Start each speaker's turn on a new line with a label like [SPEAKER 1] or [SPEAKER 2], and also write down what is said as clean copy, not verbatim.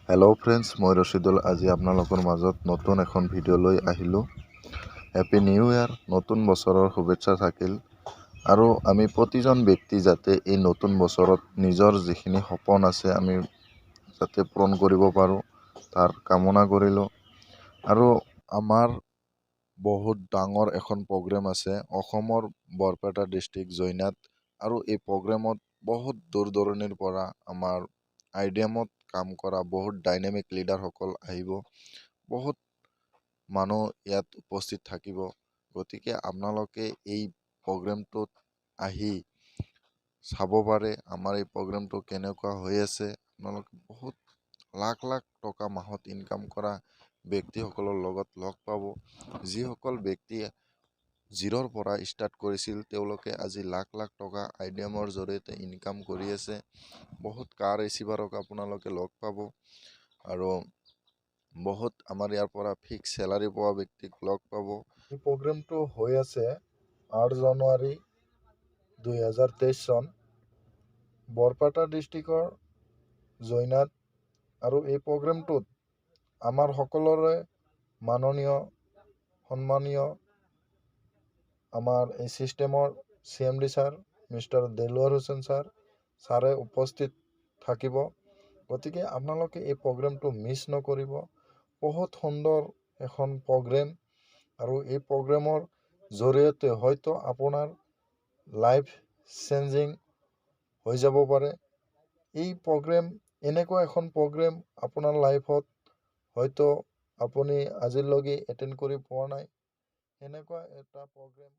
[SPEAKER 1] Hello' friends, মই ৰচিদুল আজি আপোনালোকৰ মাজত নতুন এখন ভিডিঅ' লৈ আহিলোঁ। হেপী নিউ ইয়াৰ, নতুন বছৰৰ শুভেচ্ছা থাকিল। আৰু আমি প্ৰতিজন ব্যক্তি যাতে এই নতুন বছৰত নিজৰ যিখিনি সপোন আছে আমি যাতে পূৰণ কৰিব পাৰোঁ তাৰ কামনা কৰিলোঁ। আৰু আমাৰ বহুত ডাঙৰ এখন প্ৰগ্ৰেম আছে অসমৰ বৰপেটা ডিষ্ট্ৰিক্ট জৈনাত। আৰু এই প্ৰগ্ৰেমত বহুত দূৰ দূৰণিৰ পৰা আমাৰ আইডিয়ামত কাম কৰা বহুত ডাইনামিক লিডাৰসকল আহিব, বহুত মানুহ ইয়াত উপস্থিত থাকিব। গতিকে আপোনালোকে এই প্ৰগ্ৰেমটোত আহি চাব পাৰে আমাৰ এই প্ৰগ্ৰেমটো কেনেকুৱা হৈ আছে। আপোনালোকে বহুত লাখ লাখ টকা মাহত ইনকাম কৰা ব্যক্তিসকলৰ লগত লগ পাব। যিসকল ব্যক্তিয়ে জিৰৰ পৰা ষ্টাৰ্ট কৰিছিল তেওঁলোকে আজি লাখ লাখ টকা আইডিয়ামৰ জৰিয়তে ইনকাম কৰি আছে। বহুত কাৰ ৰিচিভাৰক আপোনালোকে লগ পাব আৰু বহুত আমাৰ ইয়াৰ পৰা ফিক্স চেলাৰি পোৱা ব্যক্তিক লগ পাব। এই প্ৰগ্ৰেমটো হৈ আছে 8 জানুৱাৰী 2023 চন বৰপেটা ডিষ্ট্ৰিক্টৰ জৈনাত। আৰু এই প্ৰগ্ৰেমটোত আমাৰ সকলোৰে মাননীয় সন্মানীয় আমাৰ এই চিষ্টেমৰ CMD sir mister Delowar Hussain ছাৰে উপস্থিত থাকিব। গতিকে আপোনালোকে এই প্ৰগ্ৰেমটো মিছ নকৰিব। বহুত সুন্দৰ এখন প্ৰগ্ৰেম আৰু এই প্ৰগ্ৰেমৰ জৰিয়তে হয়তো আপোনাৰ লাইফ চেঞ্জিং হৈ যাব পাৰে। এই প্ৰগ্ৰেম এনেকুৱা এখন প্ৰগ্ৰেম আপোনাৰ লাইফত হয়তো আপুনি আজিলৈকে এটেণ্ড কৰি পোৱা নাই। এনেকুৱা এটা প্ৰগ্ৰেম